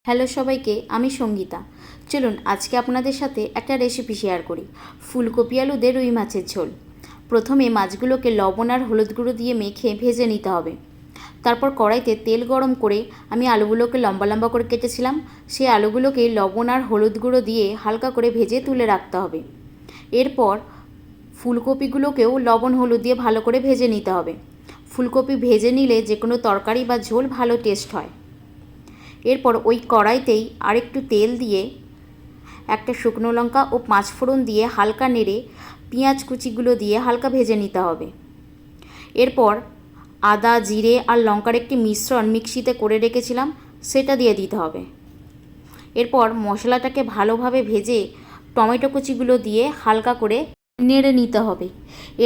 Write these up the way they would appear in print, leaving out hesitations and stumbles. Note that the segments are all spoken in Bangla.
হ্যালো সবাইকে, আমি সঙ্গীতা। চলুন আজকে আপনাদের সাথে একটা রেসিপি শেয়ার করি। ফুলকপি আলু দিয়ে রুই মাছের ঝোল। প্রথমে মাছগুলোকে লবণ আর হলুদ গুঁড়ো দিয়ে মেখে ভেজে নিতে হবে। তারপর কড়াইতে তেল গরম করে আমি আলুগুলোকে লম্বা লম্বা করে কেটেছিলাম, সেই আলুগুলোকে লবণ আর হলুদ গুঁড়ো দিয়ে হালকা করে ভেজে তুলে রাখতে হবে। এরপর ফুলকপিগুলোকেও লবণ হলুদ দিয়ে ভালো করে ভেজে নিতে হবে। ফুলকপি ভেজে নিলে যে কোনো তরকারি বা ঝোল ভালো টেস্ট হয়। এরপর ওই কড়াইতেই আরেকটু তেল দিয়ে একটা শুকনো লঙ্কা ও পাঁচফোড়ন দিয়ে হালকা নেড়ে পেঁয়াজ কুচিগুলো দিয়ে হালকা ভেজে নিতে হবে। এরপর আদা, জিরে আর লঙ্কার একটি মিশ্রণ মিক্সিতে করে রেখেছিলাম, সেটা দিয়ে দিতে হবে। এরপর মশলাটাকে ভালোভাবে ভেজে টমেটো কুচিগুলো দিয়ে হালকা করে নেড়ে নিতে হবে।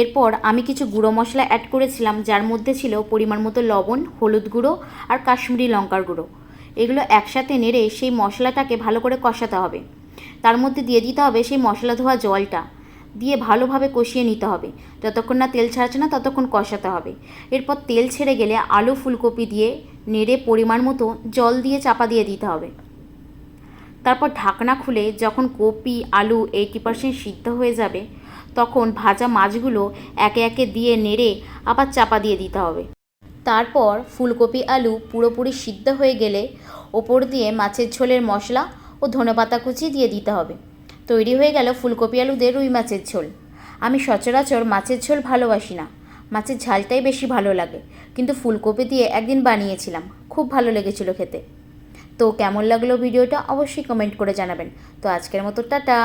এরপর আমি কিছু গুঁড়ো মশলা অ্যাড করেছিলাম, যার মধ্যে ছিল পরিমাণ মতো লবণ, হলুদ গুঁড়ো আর কাশ্মীরি লঙ্কার গুঁড়ো। এগুলো একসাথে নেড়ে সেই মশলাটাকে ভালো করে কষাতে হবে। তার মধ্যে দিয়ে দিতে হবে সেই মশলা ধোয়া জলটা, দিয়ে ভালোভাবে কষিয়ে নিতে হবে। যতক্ষণ না তেল ছাড়ছে না ততক্ষণ কষাতে হবে। এরপর তেল ছেড়ে গেলে আলু ফুলকপি দিয়ে নেড়ে পরিমাণ মতো জল দিয়ে চাপা দিয়ে দিতে হবে। তারপর ঢাকনা খুলে যখন কপি আলু 80% সিদ্ধ হয়ে যাবে, তখন ভাজা মাছগুলো একে একে দিয়ে নেড়ে আবার চাপা দিয়ে দিতে হবে। তারপর ফুলকপি আলু পুরোপুরি সিদ্ধ হয়ে গেলে ওপর দিয়ে মাছের ঝোলের মশলা ও ধনেপাতা কুচি দিয়ে দিতে হবে। তৈরি হয়ে গেল ফুলকপি আলু দিয়ে রুই মাছের ঝোল। আমি সচরাচর মাছের ঝোল ভালোবাসি না, মাছের ঝালটাই বেশি ভালো লাগে, কিন্তু ফুলকপি দিয়ে একদিন বানিয়েছিলাম, খুব ভালো লেগেছিল খেতে। তো কেমন লাগলো ভিডিওটা অবশ্যই কমেন্ট করে জানাবেন। তো আজকের মতো টাটা।